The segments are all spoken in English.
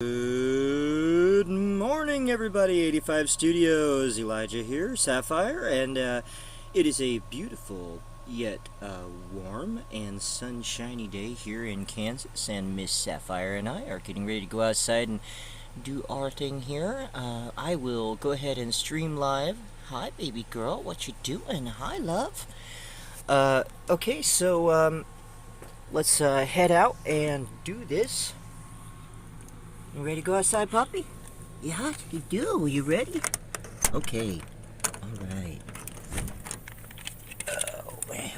Good morning, everybody. 85 Studios, Elijah here, Sapphire, and it is a beautiful yet warm and sunshiny day here in Kansas, and Miss Sapphire and I are getting ready to go outside and do our thing here. I will go ahead and stream live. Hi, baby girl, what you doing? Hi, love. Okay, so let's head out and do this. You ready to go outside, puppy? Yeah, you do. You ready? Okay. Alright.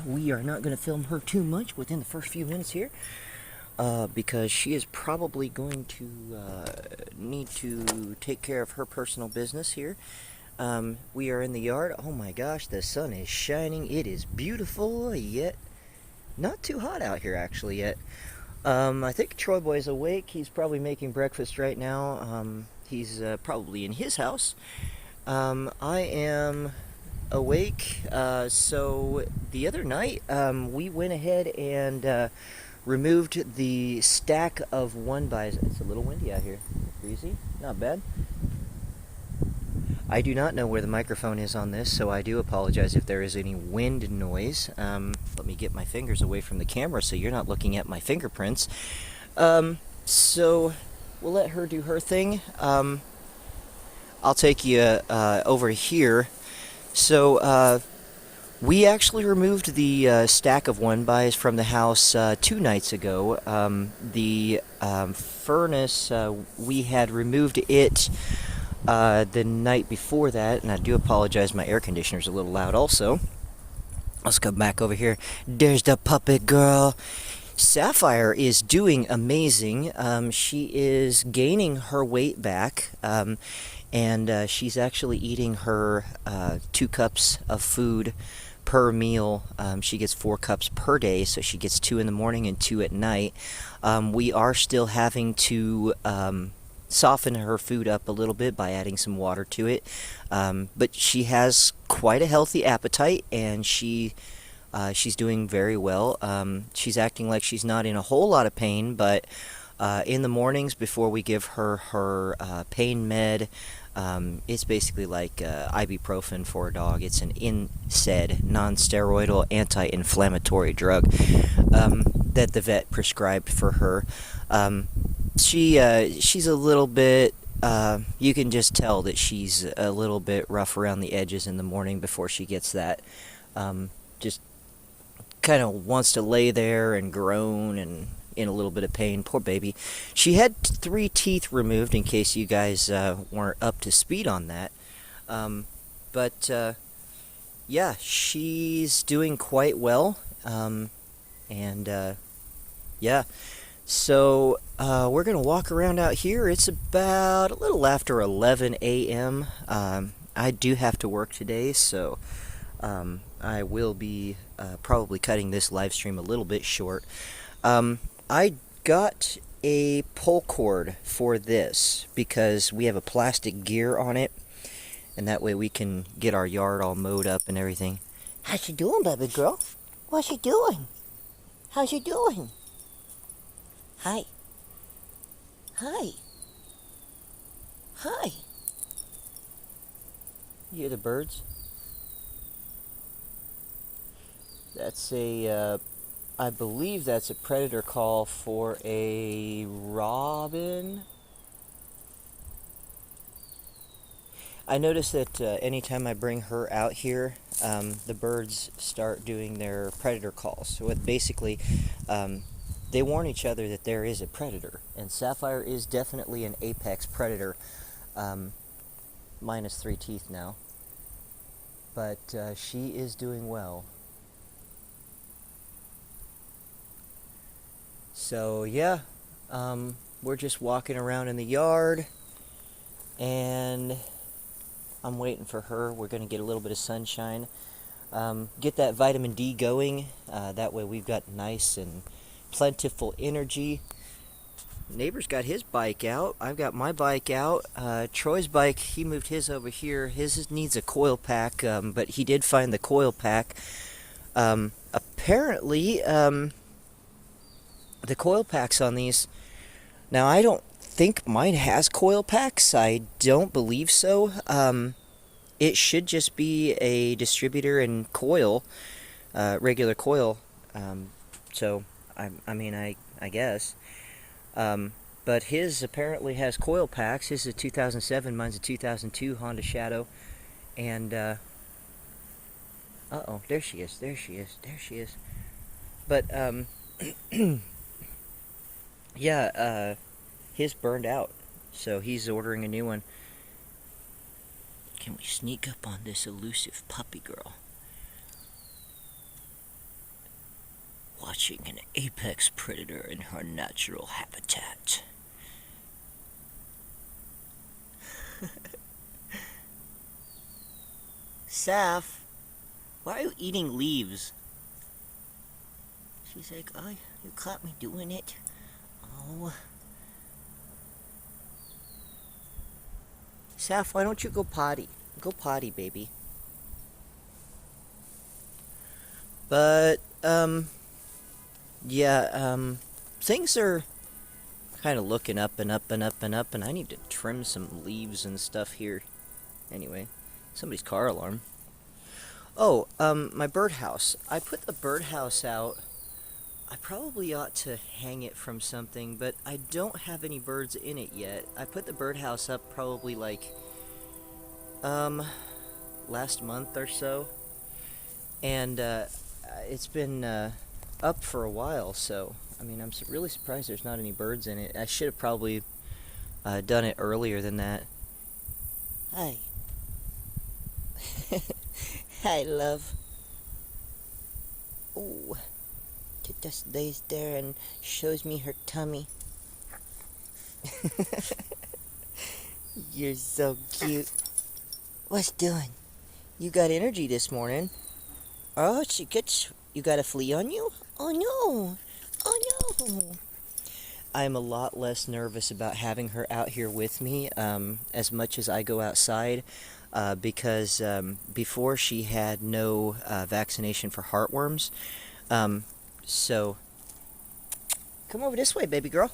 We are not going to film her too much within the first few minutes here. Because she is probably going to need to take care of her personal business here. We are in the yard. Oh my gosh, the sun is shining. It is beautiful, yet not too hot out here actually yet. I think Troy Boy's awake. He's probably making breakfast right now. He's probably in his house. I am awake. So the other night, we went ahead and removed the stack of 1-bys. It's a little windy out here. Breezy, not bad. I do not know where the microphone is on this, so I do apologize if there is any wind noise. Let me get my fingers away from the camera so you're not looking at my fingerprints. So we'll let her do her thing. I'll take you over here. So we actually removed the stack of 1-bys from the house 2 nights ago. The furnace, we had removed it the night before that, and I do apologize, my air conditioner's a little loud also. Let's go back over here. There's the puppet girl. Sapphire is doing amazing. She is gaining her weight back, and she's actually eating her 2 cups of food per meal. She gets 4 cups per day, so she gets 2 in the morning and 2 at night. We are still having to soften her food up a little bit by adding some water to it, but she has quite a healthy appetite, and she's doing very well. She's acting like she's not in a whole lot of pain, but in the mornings before we give her pain med, it's basically like ibuprofen for a dog. It's an NSAID, non-steroidal anti-inflammatory drug, that the vet prescribed for her. She's a little bit, you can just tell that she's a little bit rough around the edges in the morning before she gets that. Just kind of wants to lay there and groan and in a little bit of pain. Poor baby. She had 3 teeth removed, in case you guys weren't up to speed on that. But yeah, she's doing quite well. Yeah. So we're going to walk around out here. It's about a little after 11 a.m. I do have to work today, so I will be probably cutting this live stream a little bit short. I got a pull cord for this because we have a plastic gear on it, and that way we can get our yard all mowed up and everything. How's she doing, baby girl? What's she doing? How's she doing? Hi. Hi. Hi. You hear the birds? That's I believe that's a predator call for a robin. I notice that anytime I bring her out here, the birds start doing their predator calls. So basically, they warn each other that there is a predator, and Sapphire is definitely an apex predator, minus 3 teeth now, but she is doing well. So yeah, we're just walking around in the yard, and I'm waiting for her. We're going to get a little bit of sunshine, get that vitamin D going, that way we've got nice and plentiful energy. Neighbor's got his bike out. I've got my bike out. Troy's bike, he moved his over here. His needs a coil pack, but he did find the coil pack. Apparently, the coil packs on these, now I don't think mine has coil packs. I don't believe so. It should just be a distributor and coil, regular coil. So, I mean, I guess. But his apparently has coil packs. His is a 2007, mine's a 2002 Honda Shadow. And, uh-oh, there she is, there she is, there she is. But, yeah, his burned out. So he's ordering a new one. Can we sneak up on this elusive puppy girl? Watching an apex predator in her natural habitat. Saf, why are you eating leaves? She's like, oh, you caught me doing it. Oh. Saf, why don't you go potty? Go potty, baby. But, yeah, things are kind of looking up and up and up and up, and I need to trim some leaves and stuff here. Anyway, somebody's car alarm. Oh, my birdhouse. I put the birdhouse out. I probably ought to hang it from something, but I don't have any birds in it yet. I put the birdhouse up probably like, last month or so. And, it's been, up for a while, so, I mean, I'm really surprised there's not any birds in it. I should have probably, done it earlier than that. Hi. Hi, love. Oh. It just lays there and shows me her tummy. You're so cute. What's doing? You got energy this morning. Oh, you got a flea on you? Oh no. Oh no. I'm a lot less nervous about having her out here with me as much as I go outside because before she had no vaccination for heartworms. So, come over this way, baby girl.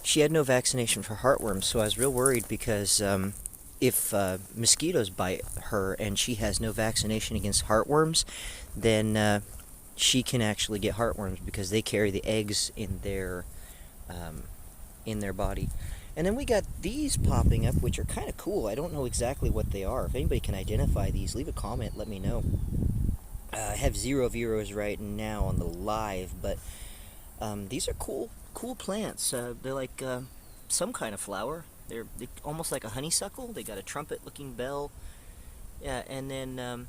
She had no vaccination for heartworms, so I was real worried because if mosquitoes bite her and she has no vaccination against heartworms, then she can actually get heartworms because they carry the eggs in their body. And then we got these popping up, which are kind of cool. I don't know exactly what they are. If anybody can identify these, leave a comment, let me know. I have 0 viewers right now on the live, but these are cool plants. They're like some kind of flower. They're almost like a honeysuckle. They got a trumpet-looking bell, yeah, and then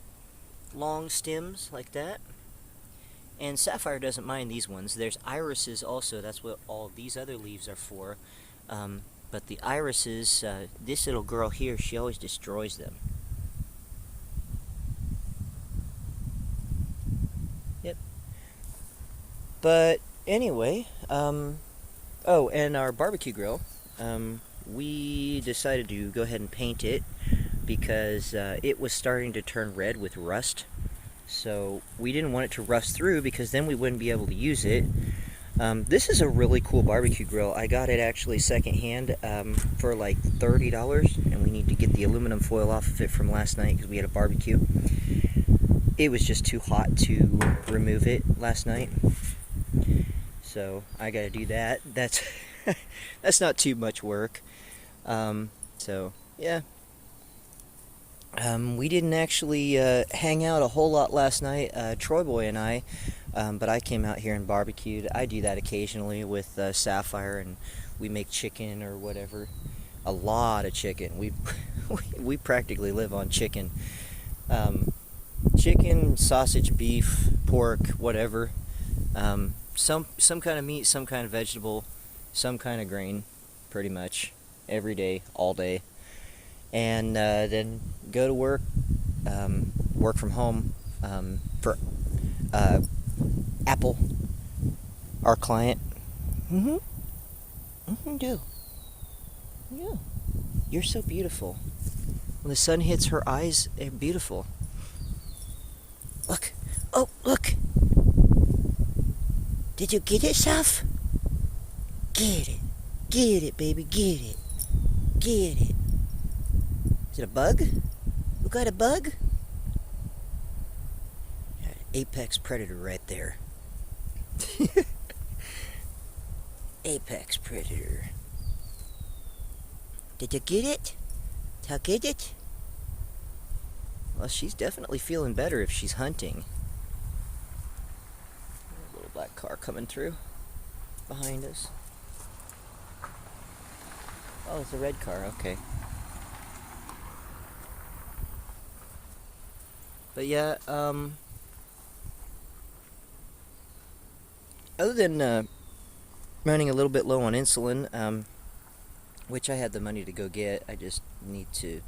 long stems like that. And Sapphire doesn't mind these ones. There's irises also. That's what all these other leaves are for. But the irises, this little girl here, she always destroys them. Yep. But anyway, oh, and our barbecue grill, we decided to go ahead and paint it because it was starting to turn red with rust. So we didn't want it to rust through because then we wouldn't be able to use it. This is a really cool barbecue grill. I got it actually secondhand for like $30, and we need to get the aluminum foil off of it from last night because we had a barbecue. It was just too hot to remove it last night, so I got to do that. That's that's not too much work. So yeah. We didn't actually hang out a whole lot last night, Troy Boy and I, but I came out here and barbecued. I do that occasionally with Sapphire, and we make chicken or whatever. A lot of chicken. We practically live on chicken. Chicken, sausage, beef, pork, whatever. Some kind of meat, some kind of vegetable, some kind of grain, pretty much every day, all day. And then go to work, work from home for Apple, our client. Do. Yeah. You're so beautiful. When the sun hits her eyes, they're beautiful. Look. Oh, look. Did you get it, Saf? Get it. Get it, baby, get it. Get it. Is it a bug? We got a bug? Apex predator right there. Apex predator. Did you get it? Did I get it? Well, she's definitely feeling better if she's hunting. A little black car coming through behind us. Oh, it's a red car, okay. But yeah, other than running a little bit low on insulin, which I had the money to go get, I just need to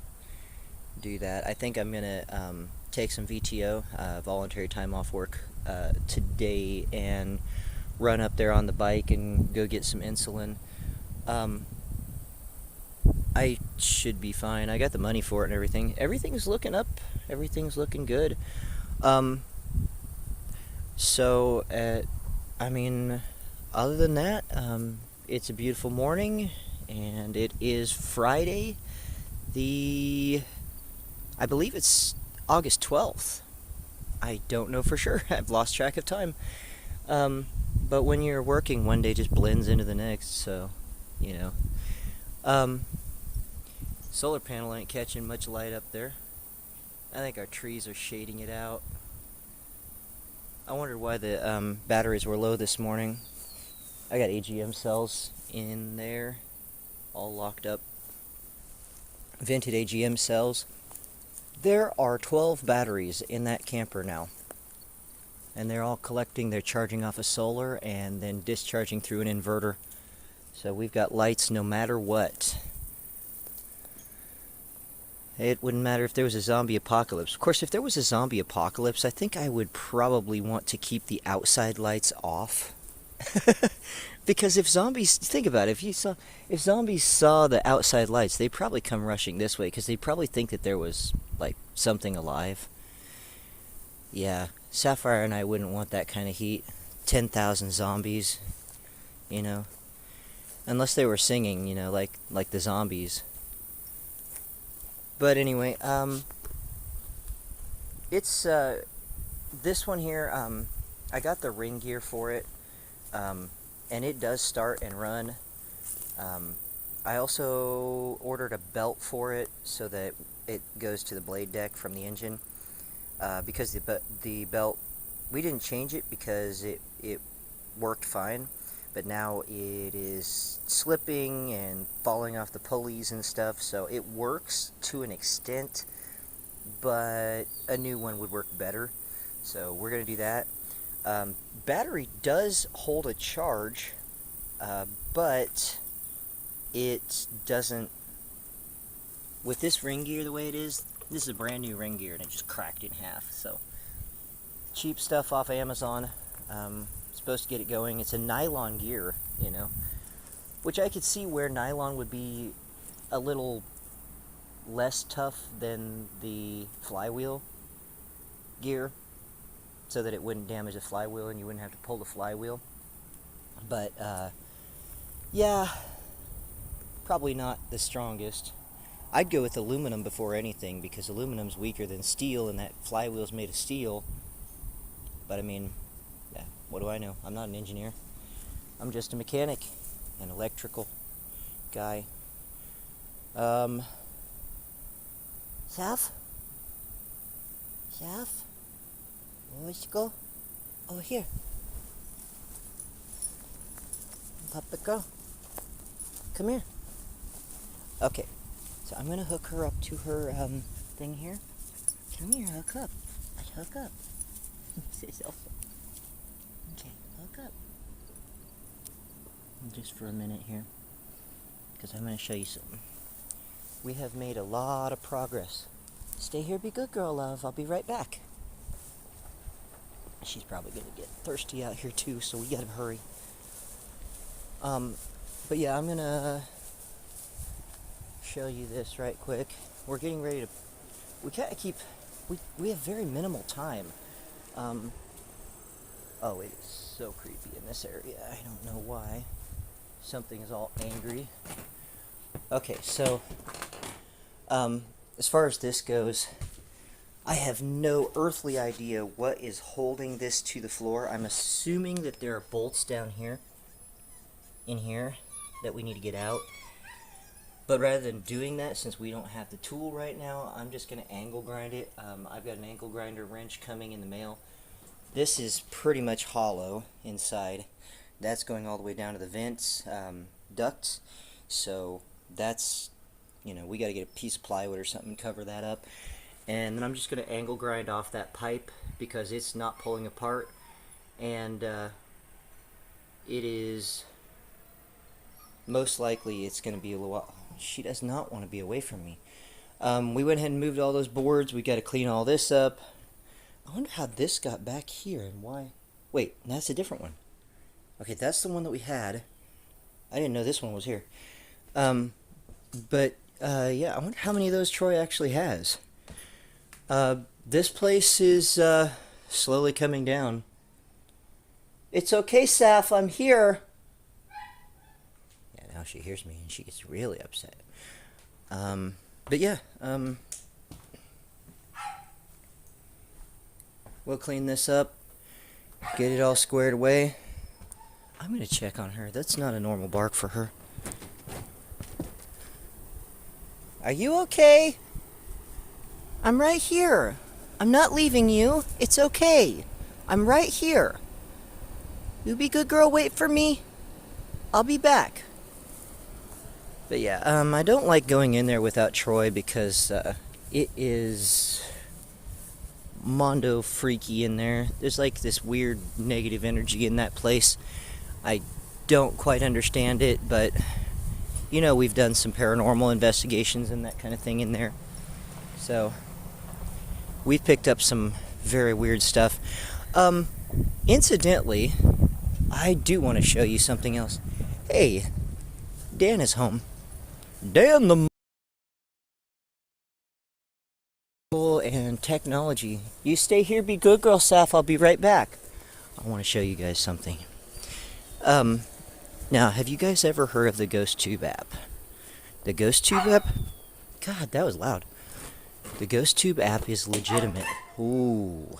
do that. I think I'm gonna take some VTO, voluntary time off work, today and run up there on the bike and go get some insulin. I should be fine. I got the money for it and everything. Everything's looking up. Everything's looking good. So, I mean, other than that, it's a beautiful morning, and it is Friday, I believe it's August 12th. I don't know for sure. I've lost track of time. But when you're working, one day just blends into the next, so, you know. Solar panel ain't catching much light up there. I think our trees are shading it out. I wondered why the batteries were low this morning. I got AGM cells in there, all locked up. Vented AGM cells. There are 12 batteries in that camper now. And they're all collecting, they're charging off of solar and then discharging through an inverter. So we've got lights no matter what. It wouldn't matter if there was a zombie apocalypse. Of course, if there was a zombie apocalypse, I think I would probably want to keep the outside lights off. Because if zombies, think about it, if zombies saw the outside lights, they'd probably come rushing this way, because they'd probably think that there was, like, something alive. Yeah, Sapphire and I wouldn't want that kind of heat. 10,000 zombies, you know. Unless they were singing, you know, like the zombies. But anyway, it's, this one here, I got the ring gear for it, and it does start and run. I also ordered a belt for it so that it goes to the blade deck from the engine, because the belt, we didn't change it because it worked fine, but now it is slipping and falling off the pulleys and stuff, so it works to an extent, but a new one would work better, so we're going to do that. Battery does hold a charge, but it doesn't, with this ring gear the way it is, this is a brand new ring gear and it just cracked in half, so cheap stuff off Amazon. Supposed to get it going. It's a nylon gear, you know, which I could see where nylon would be a little less tough than the flywheel gear, so that it wouldn't damage the flywheel and you wouldn't have to pull the flywheel. But yeah, probably not the strongest. I'd go with aluminum before anything, because aluminum's weaker than steel and that flywheel's made of steel. But I mean, yeah, what do I know? I'm not an engineer. I'm just a mechanic, an electrical guy. Saf? Where'd you go? Over here. Puppet girl. Come here. Okay, so I'm gonna hook her up to her thing here. Come here, hook up. Hook up. Say so. Okay, hook up. Just for a minute here, because I'm gonna show you something. We have made a lot of progress. Stay here, be good girl, love. I'll be right back. She's probably gonna get thirsty out here too, so we gotta hurry. But yeah, I'm gonna show you this right quick. We're getting ready to, we can't keep, we have very minimal time. Oh, it is so creepy in this area. I don't know why. Something is all angry. Okay, so as far as this goes, I have no earthly idea what is holding this to the floor. I'm assuming that there are bolts down here, in here, that we need to get out. But rather than doing that, since we don't have the tool right now, I'm just going to angle grind it. I've got an angle grinder wrench coming in the mail. This is pretty much hollow inside. That's going all the way down to the vents, ducts. So that's, we got to get a piece of plywood or something to cover that up. And then I'm just going to angle grind off that pipe because it's not pulling apart. And it is most likely it's going to be a little while. She does not want to be away from me. We went ahead and moved all those boards. We got to clean all this up. I wonder how this got back here and why. Wait, that's a different one. Okay, that's the one that we had. I didn't know this one was here. Yeah, I wonder how many of those Troy actually has. This place is slowly coming down. It's okay, Saph, I'm here. Yeah, now she hears me and she gets really upset. But yeah, we'll clean this up, get it all squared away. I'm gonna check on her. That's not a normal bark for her. Are you okay? I'm right here. I'm not leaving you. It's okay. I'm right here. You be good girl, wait for me. I'll be back. But yeah, I don't like going in there without Troy because it is mondo freaky in there. There's like this weird negative energy in that place. I don't quite understand it, but we've done some paranormal investigations and that kind of thing in there. So we've picked up some very weird stuff. Incidentally, I do want to show you something else. Hey, Dan is home. Dan the and technology. You stay here, be good girl, Saph. I'll be right back. I want to show you guys something. Now, have you guys ever heard of the Ghost Tube app? The Ghost Tube app? God, that was loud. The Ghost Tube app is legitimate. Ooh.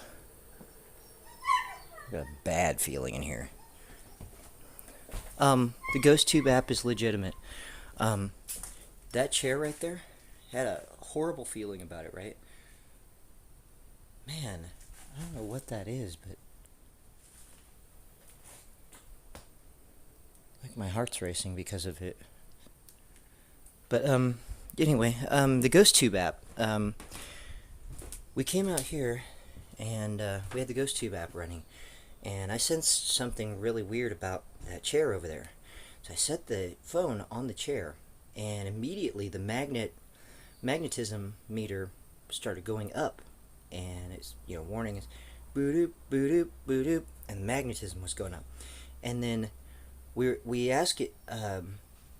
I got a bad feeling in here. The Ghost Tube app is legitimate. That chair right there had a horrible feeling about it, right? Man, I don't know what that is, but like my heart's racing because of it. But anyway, the Ghost Tube app. We came out here and we had the Ghost Tube app running, and I sensed something really weird about that chair over there. So I set the phone on the chair, and immediately the magnetism meter started going up, and it's warning us, boo-doop, boo-doop, boo-doop, and the magnetism was going up. And then we asked it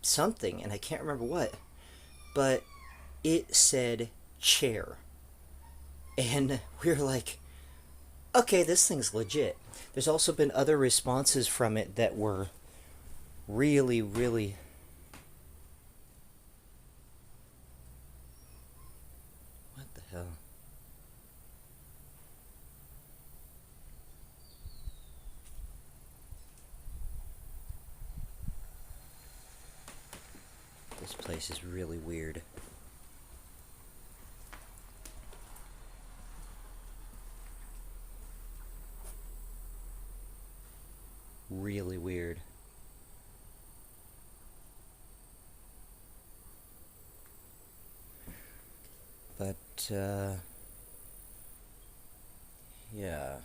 something, and I can't remember what, but it said chair. And we were like, okay, this thing's legit. There's also been other responses from it that were really, really... What the hell? This place is really weird. Really weird. But, yeah.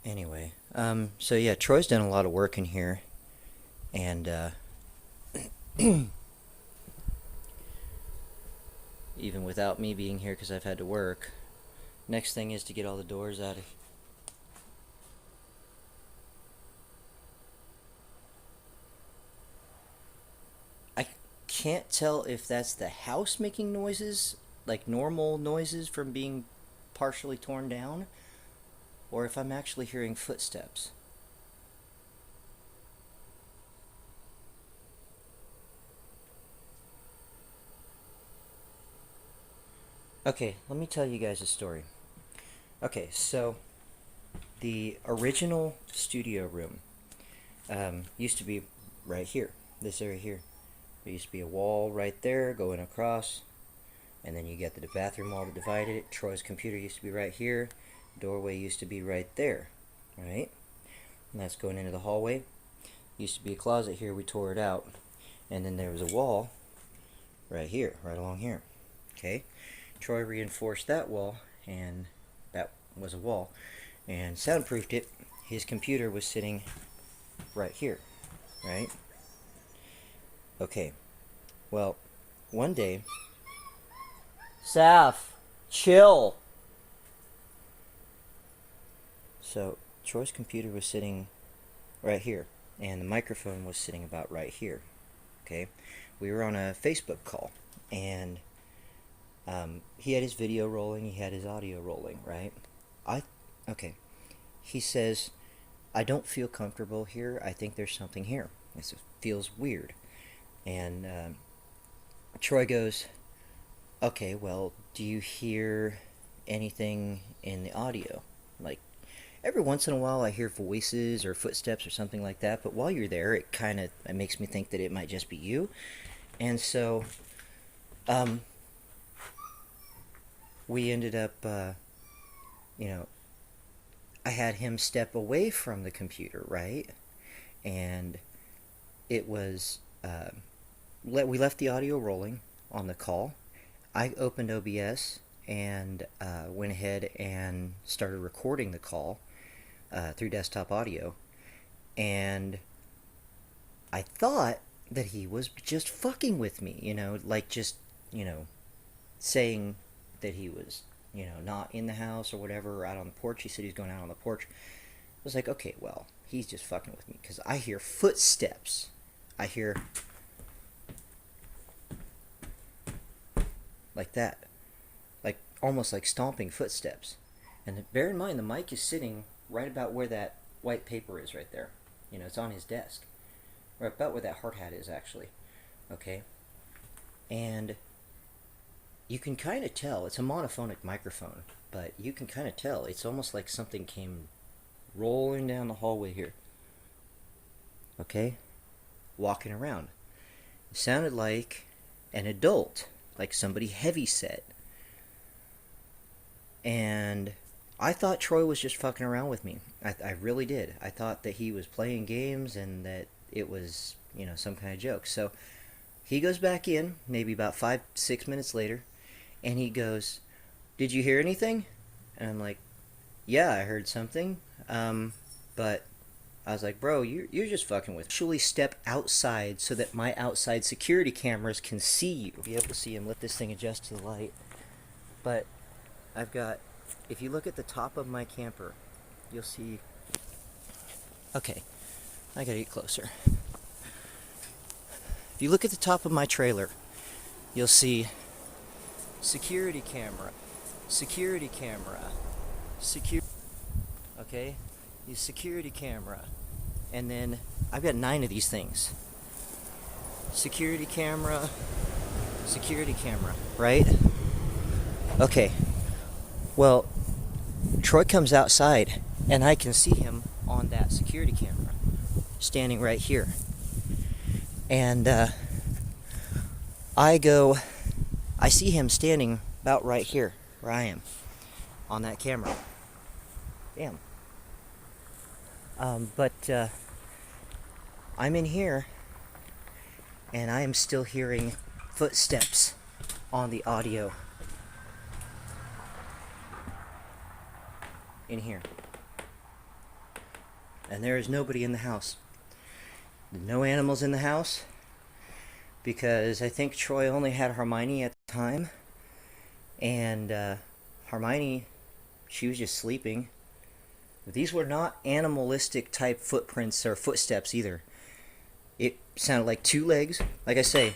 Anyway, so yeah, Troy's done a lot of work in here, and, even without me being here because I've had to work, next thing is to get all the doors out of. I can't tell if that's the house making noises, like normal noises from being partially torn down, or if I'm actually hearing footsteps. Okay, let me tell you guys a story. Okay, so the original studio room used to be right here, this area here. There used to be a wall right there going across, and then you get the bathroom wall that divided it. Troy's computer used to be right here. Doorway used to be right there, right? And that's going into the hallway. Used to be a closet here, we tore it out. And then there was a wall right here, right along here. Okay? Troy reinforced that wall, and that was a wall, and soundproofed it. His computer was sitting right here, right? Okay. Well, one day, Saf, chill. So Troy's computer was sitting right here, and the microphone was sitting about right here. Okay, we were on a Facebook call, and he had his video rolling, he had his audio rolling, right? Okay. He says, I don't feel comfortable here. I think there's something here. This feels weird. And Troy goes, okay, well, do you hear anything in the audio? Like, every once in a while I hear voices or footsteps or something like that, but while you're there, it makes me think that it might just be you. And so, we ended up, I had him step away from the computer, right? And it was, we left the audio rolling on the call. I opened OBS and went ahead and started recording the call through desktop audio. And I thought that he was just fucking with me, like just, saying that he was, not in the house or whatever, or out on the porch. He said he was going out on the porch. I was like, okay, well, he's just fucking with me, because I hear footsteps. I hear like that, like almost like stomping footsteps. And bear in mind, the mic is sitting right about where that white paper is right there. It's on his desk, right about where that hard hat is, actually. Okay, and you can kind of tell it's a monophonic microphone, but you can kind of tell it's almost like something came rolling down the hallway here. Okay, walking around. It sounded like an adult, like somebody heavy set. And I thought Troy was just fucking around with me. I really did. I thought that he was playing games and that it was, some kind of joke. So he goes back in, maybe about 5-6 minutes later, and he goes, did you hear anything? And I'm like, yeah, I heard something. But I was like, bro, you're just fucking with me. Actually step outside so that my outside security cameras can see you. Be able to see him. Let this thing adjust to the light. But I've got, if you look at the top of my camper, you'll see, okay, I gotta get closer. If you look at the top of my trailer, you'll see security camera, security camera, okay, the security camera, and then I've got 9 of these things. Security camera, right? Okay, well, Troy comes outside, and I can see him on that security camera, standing right here. And I see him standing about right here, where I am, on that camera. Damn. But I'm in here, and I am still hearing footsteps on the audio. In here. And there is nobody in the house. No animals in the house, because I think Troy only had Hermione at the time, and Hermione, she was just sleeping. These were not animalistic type footprints or footsteps either. It sounded like 2 legs, like I say.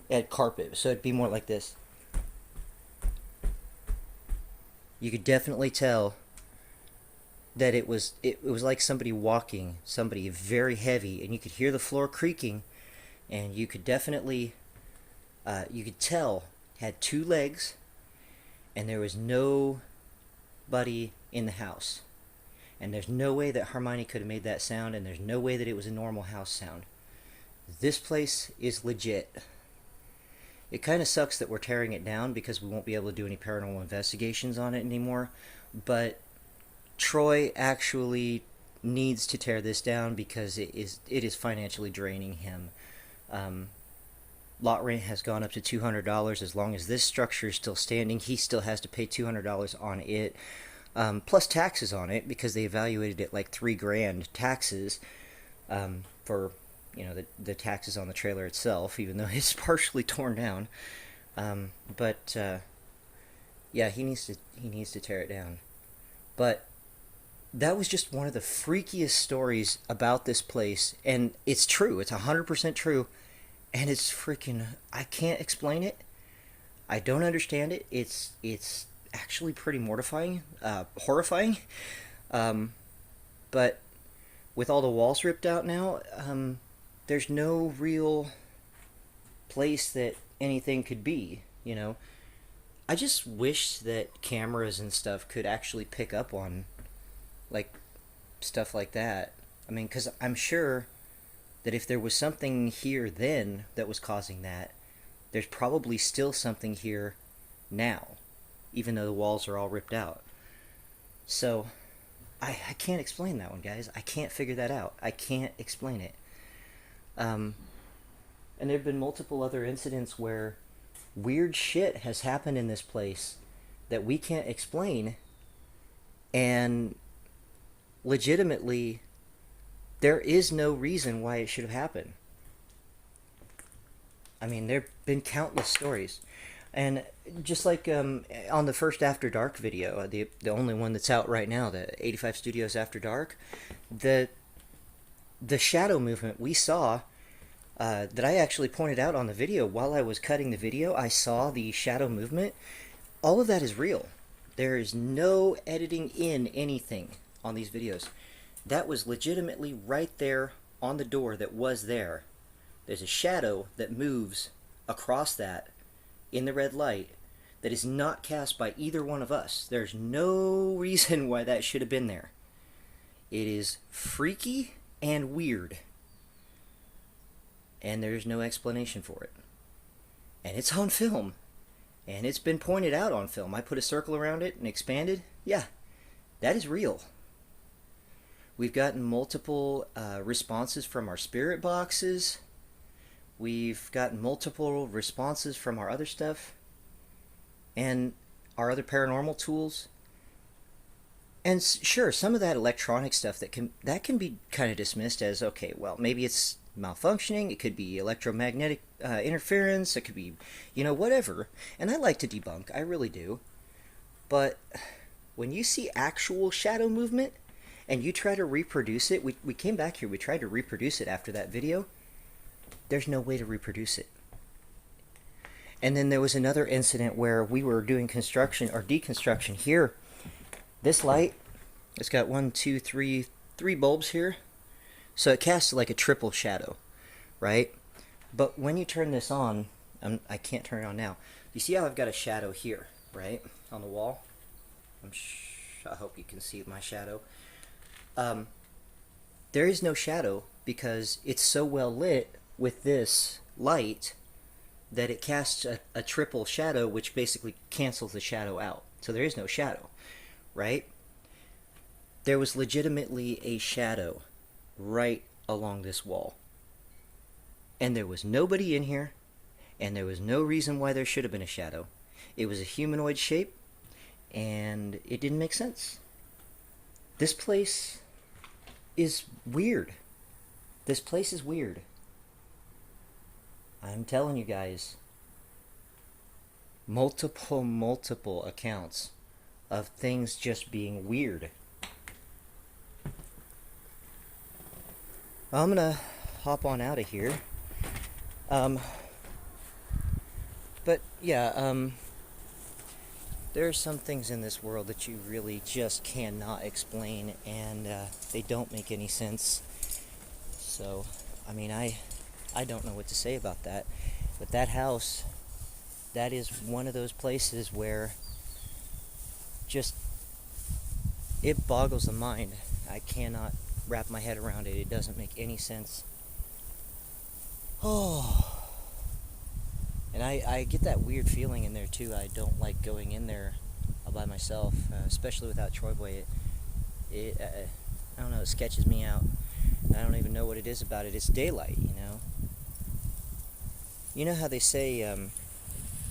It had carpet, so it'd be more like this. You could definitely tell that it was like somebody walking, somebody very heavy, and you could hear the floor creaking, and you could definitely You could tell had two legs, and there was nobody in the house. And there's no way that Hermione could have made that sound, and there's no way that it was a normal house sound. This place is legit. It kind of sucks that we're tearing it down because we won't be able to do any paranormal investigations on it anymore, but Troy actually needs to tear this down because it is financially draining him. Lot rent has gone up to $200. As long as this structure is still standing, he still has to pay $200 on it, plus taxes on it, because they evaluated it like $3,000 taxes, for the taxes on the trailer itself, even though it's partially torn down. But yeah, he needs to tear it down. But that was just one of the freakiest stories about this place, and it's true. It's 100% true, and it's freaking. I can't explain it. I don't understand it. It's actually pretty mortifying, horrifying. But with all the walls ripped out now, there's no real place that anything could be. I just wish that cameras and stuff could actually pick up on like stuff like that. I mean, because I'm sure that if there was something here then that was causing that, there's probably still something here now, even though the walls are all ripped out. So I can't explain that one, guys. I can't figure that out. I can't explain it. And there have been multiple other incidents where weird shit has happened in this place that we can't explain, and legitimately there is no reason why it should have happened. I mean, there have been countless stories. And just like on the first After Dark video, the only one that's out right now, the 85 Studios After Dark, the shadow movement we saw, that I actually pointed out on the video while I was cutting the video, I saw the shadow movement. All of that is real. There is no editing in anything on these videos. That was legitimately right there on the door that was there. There's a shadow that moves across that in the red light that is not cast by either one of us. There's no reason why that should have been there. It is freaky and weird, and there's no explanation for it. And it's on film, and it's been pointed out on film. I put a circle around it and expanded. Yeah, that is real. We've gotten multiple responses from our spirit boxes. We've gotten multiple responses from our other stuff and our other paranormal tools. And sure, some of that electronic stuff that can be kind of dismissed as, okay, well, maybe it's malfunctioning. It could be electromagnetic interference. It could be, whatever. And I like to debunk. I really do. But when you see actual shadow movement and you try to reproduce it, we came back here, we tried to reproduce it after that video. There's no way to reproduce it. And then there was another incident where we were doing construction or deconstruction here. This light, it's got 3 bulbs here. So it casts like a triple shadow, right? But when you turn this on, I can't turn it on now. You see how I've got a shadow here, right? On the wall. I hope you can see my shadow. There is no shadow because it's so well lit with this light that it casts a triple shadow, which basically cancels the shadow out. So there is no shadow, right? There was legitimately a shadow right along this wall. And there was nobody in here, and there was no reason why there should have been a shadow. It was a humanoid shape, and it didn't make sense. This place is weird. This place is weird. I'm telling you guys, multiple accounts of things just being weird. I'm gonna hop on out of here. But yeah, there are some things in this world that you really just cannot explain, and they don't make any sense. So, I mean, I don't know what to say about that. But that house that is one of those places where just it boggles the mind. I cannot wrap my head around it. It doesn't make any sense. Oh. And I get that weird feeling in there too. I don't like going in there all by myself, especially without Troy Boy. I don't know, it sketches me out. I don't even know what it is about it. It's daylight, you know. You know how they say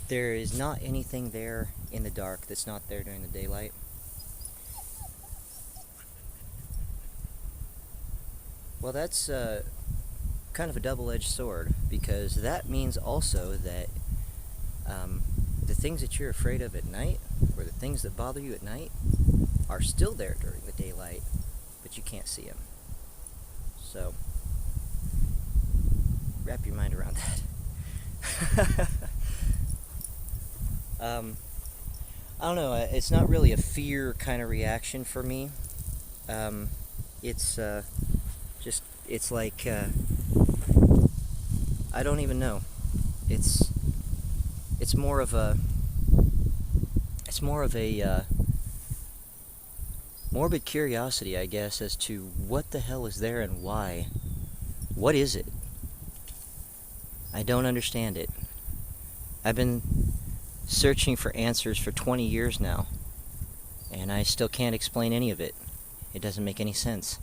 there is not anything there in the dark that's not there during the daylight? Well, that's kind of a double-edged sword, because that means also that the things that you're afraid of at night, or the things that bother you at night, are still there during the daylight, but you can't see them. So, wrap your mind around that. I don't know, it's not really a fear kind of reaction for me. It's it's like, I don't even know. It's more of a morbid curiosity, I guess, as to what the hell is there and why. What is it? I don't understand it. I've been searching for answers for 20 years now, and I still can't explain any of it. It doesn't make any sense.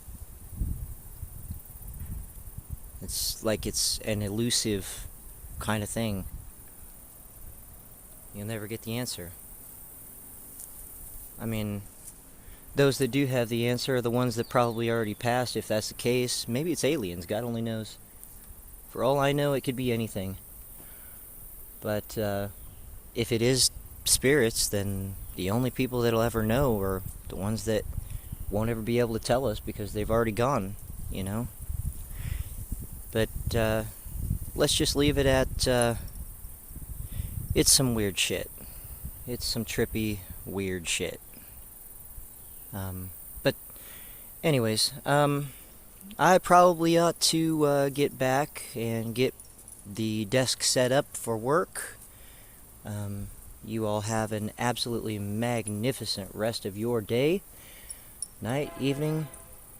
It's like it's an elusive kind of thing. You'll never get the answer. I mean, those that do have the answer are the ones that probably already passed, if that's the case. Maybe it's aliens, God only knows. For all I know, it could be anything. But if it is spirits, then the only people that'll ever know are the ones that won't ever be able to tell us because they've already gone, you know? But let's just leave it at, it's some weird shit. It's some trippy, weird shit. But anyways, I probably ought to get back and get the desk set up for work. You all have an absolutely magnificent rest of your day, night, evening,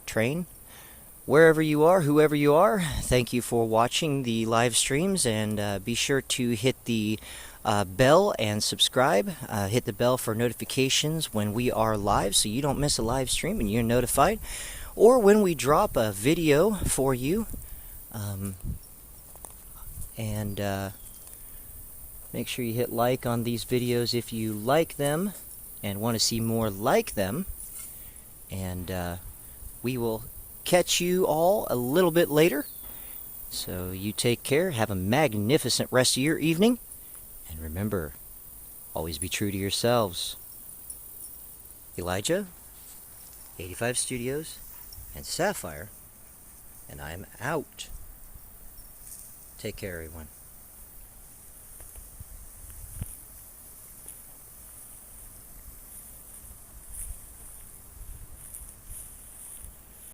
train, wherever you are, whoever you are. Thank you for watching the live streams, and be sure to hit the bell and subscribe. Hit the bell for notifications when we are live so you don't miss a live stream and you're notified, or when we drop a video for you. And make sure you hit like on these videos if you like them and want to see more like them. And we will catch you all a little bit later. So you take care, have a magnificent rest of your evening, and remember, always be true to yourselves. Elijah, 85 Studios, and Sapphire, and I'm out. Take care, everyone.